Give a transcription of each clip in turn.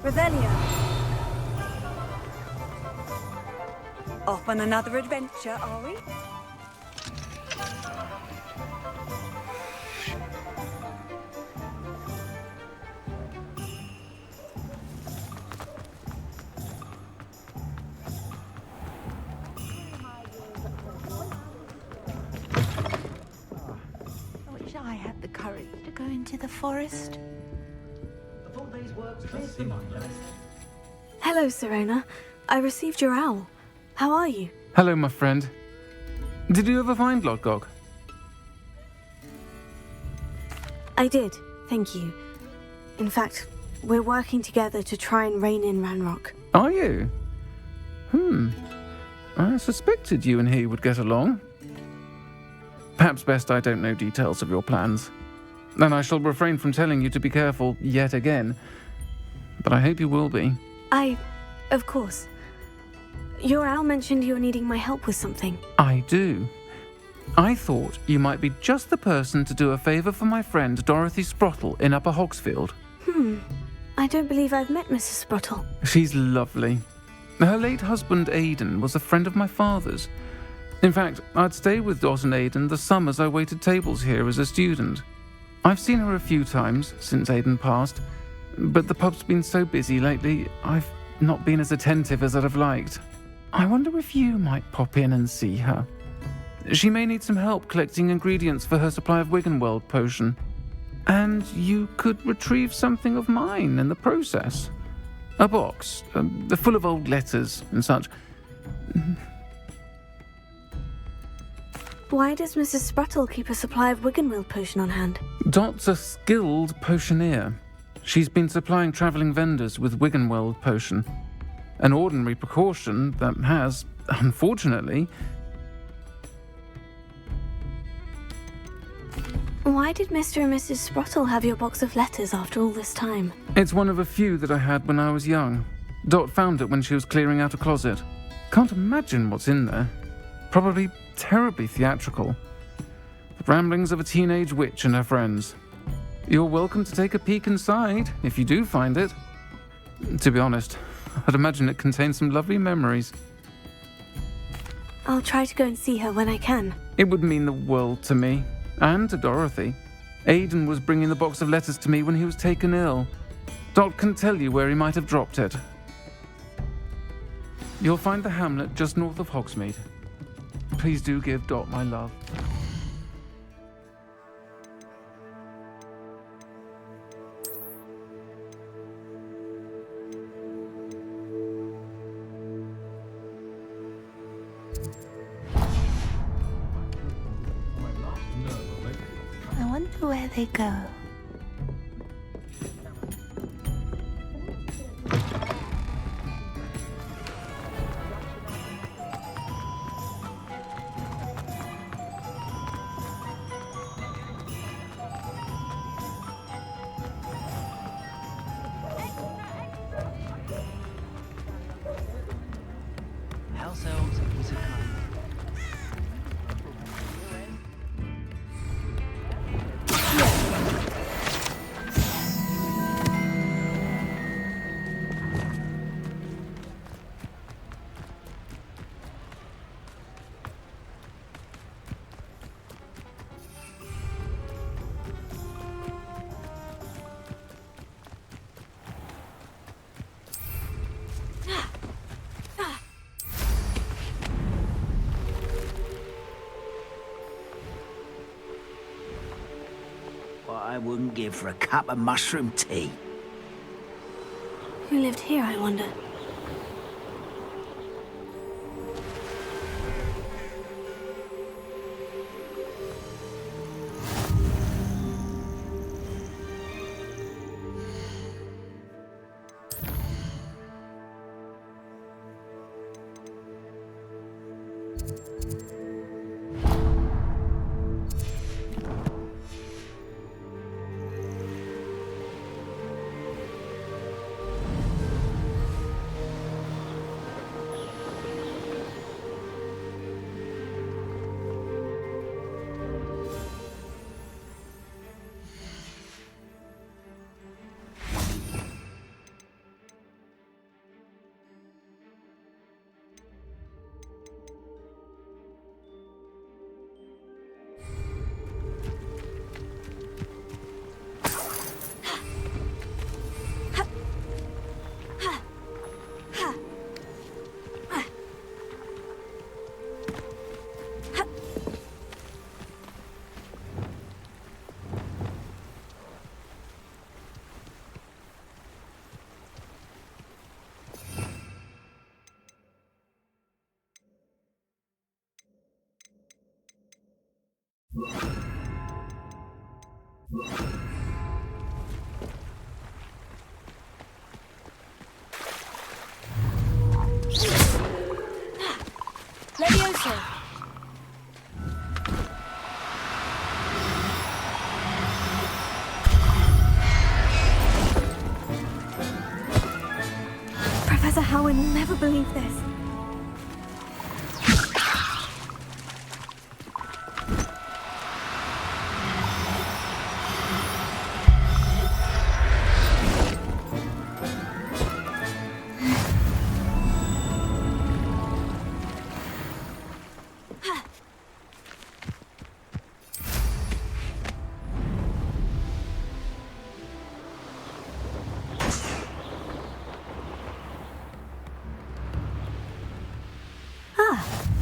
Revelio. Off on another adventure, are we? I wish I had the courage to go into the forest. Hello, Serena. I received your owl. How are you? Hello, my friend. Did you ever find Lodgok? I did, thank you. In fact, we're working together to try and rein in Ranrock. Are you? I suspected you and he would get along. Perhaps best I don't know details of your plans. And I shall refrain from telling you to be careful yet again. But I hope you will be. Of course. Your owl mentioned you were needing my help with something. I do. I thought you might be just the person to do a favour for my friend Dorothy Sprottle in Upper Hogsfield. I don't believe I've met Mrs. Sprottle. She's lovely. Her late husband Aidan was a friend of my father's. In fact, I'd stay with Dot and Aidan the summers I waited tables here as a student. I've seen her a few times since Aidan passed, but the pub's been so busy lately, I've not been as attentive as I'd have liked. I wonder if you might pop in and see her. She may need some help collecting ingredients for her supply of Wiggenweld potion. And you could retrieve something of mine in the process. A box, full of old letters and such. Why does Mrs. Sprottle keep a supply of Wiggenweld potion on hand? Dot's a skilled potioneer. She's been supplying travelling vendors with Wiggenweld potion. An ordinary precaution that has, unfortunately... Why did Mr. and Mrs. Sprottle have your box of letters after all this time? It's one of a few that I had when I was young. Dot found it when she was clearing out a closet. Can't imagine what's in there. Probably terribly theatrical. The ramblings of a teenage witch and her friends. You're welcome to take a peek inside, if you do find it. To be honest, I'd imagine it contains some lovely memories. I'll try to go and see her when I can. It would mean the world to me, and to Dorothy. Aidan was bringing the box of letters to me when he was taken ill. Dot can tell you where he might have dropped it. You'll find the hamlet just north of Hogsmeade. Please do give Dot my love. I wonder where they go. House elves and wizard kind. What I wouldn't give for a cup of mushroom tea. Who lived here, I wonder? Levioso! Professor Howard will never believe this.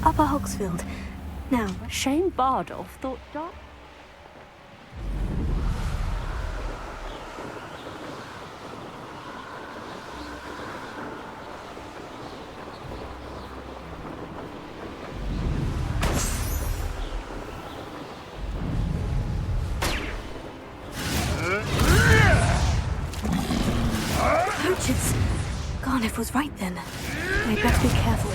Upper Hogsfield. Now, Shane Bardolph thought Doc... Poachers! Garniff was right then. They'd better be careful.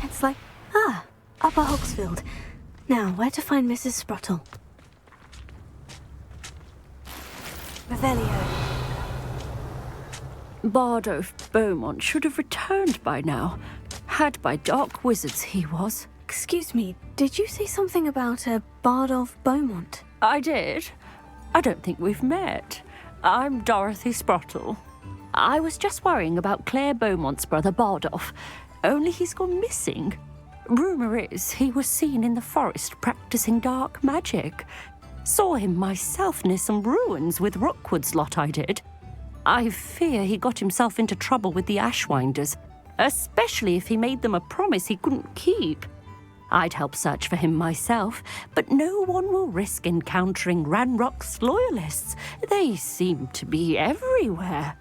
It's like, Upper Hogsfield. Now, where to find Mrs. Sprottle? Revelio. Bardolph Beaumont should have returned by now. Had by dark wizards he was. Excuse me, did you say something about a Bardolph Beaumont? I did. I don't think we've met. I'm Dorothy Sprottle. I was just worrying about Claire Beaumont's brother Bardolph, only he's gone missing. Rumour is he was seen in the forest practicing dark magic. Saw him myself near some ruins with Rookwood's lot I did. I fear he got himself into trouble with the Ashwinders, especially if he made them a promise he couldn't keep. I'd help search for him myself, but no one will risk encountering Ranrock's loyalists. They seem to be everywhere.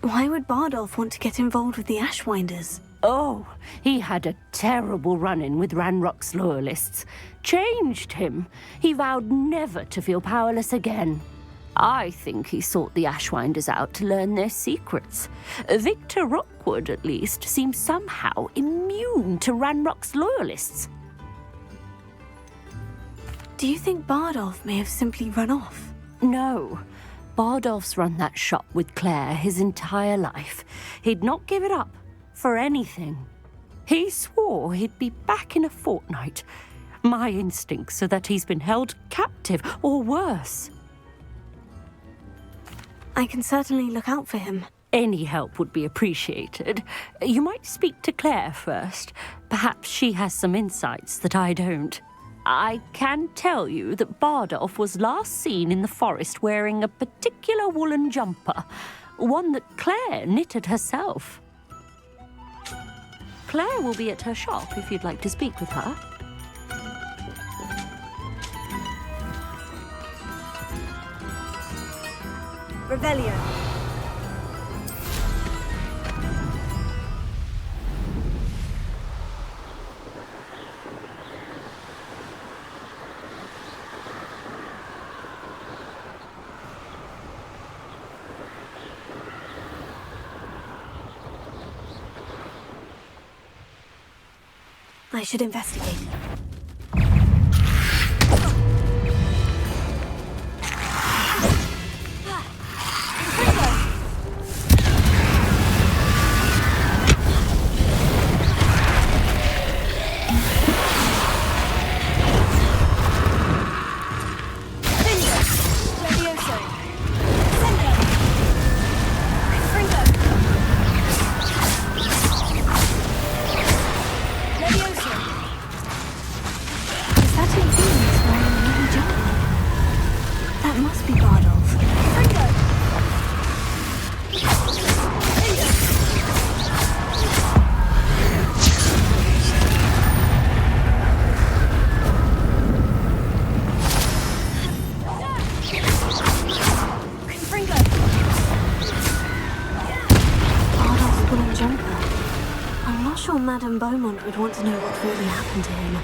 Why would Bardolph want to get involved with the Ashwinders? Oh, he had a terrible run-in with Ranrock's loyalists. Changed him. He vowed never to feel powerless again. I think he sought the Ashwinders out to learn their secrets. Victor Rookwood, at least, seems somehow immune to Ranrock's loyalists. Do you think Bardolph may have simply run off? No. Bardolph's run that shop with Claire his entire life. He'd not give it up for anything. He swore he'd be back in a fortnight. My instincts are that he's been held captive, or worse. I can certainly look out for him. Any help would be appreciated. You might speak to Claire first. Perhaps she has some insights that I don't. I can tell you that Bardolph was last seen in the forest wearing a particular woolen jumper, one that Claire knitted herself. Claire will be at her shop if you'd like to speak with her. Revelio. I should investigate. That must be Bardolph. Bardolph's woolen jumper. I'm not sure Madame Beaumont would want to know what really happened to him.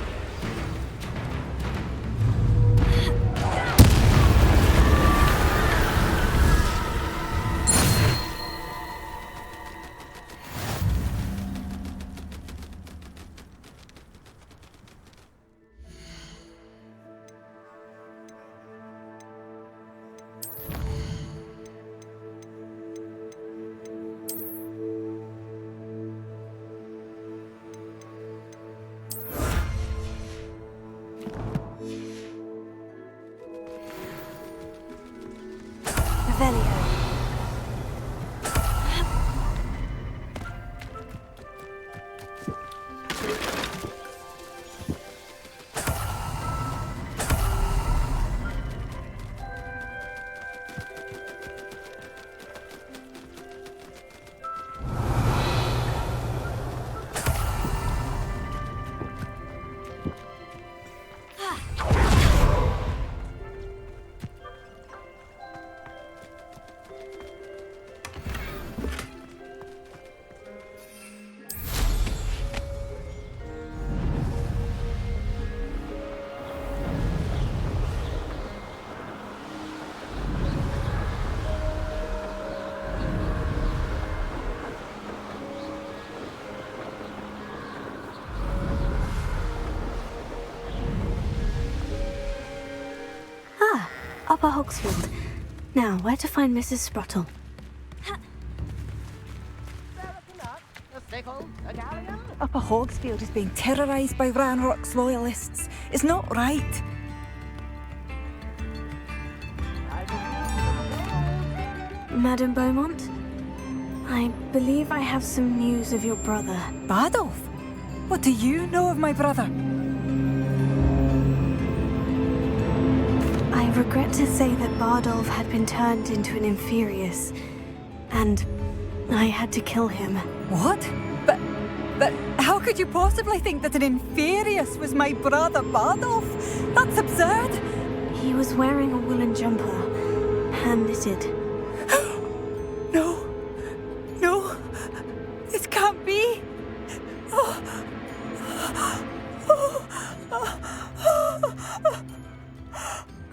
Revelio. Upper Hogsfield. Now, where to find Mrs. Sprottle? Upper Hogsfield is being terrorised by Ranrock's loyalists. It's not right. Madame Beaumont? I believe I have some news of your brother. Bardolph? What do you know of my brother? I regret to say that Bardolph had been turned into an Inferius, and I had to kill him. What? But how could you possibly think that an Inferius was my brother Bardolph? That's absurd. He was wearing a woolen jumper, hand-knitted. No, this can't be.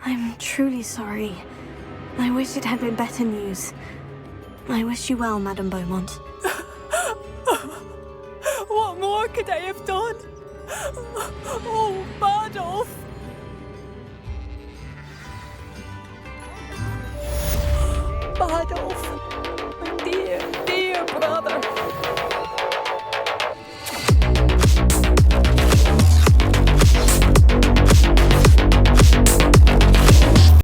I'm truly sorry. I wish it had been better news. I wish you well, Madame Beaumont. What more could I have done? Oh, Bardolph! Bardolph, my dear, dear brother.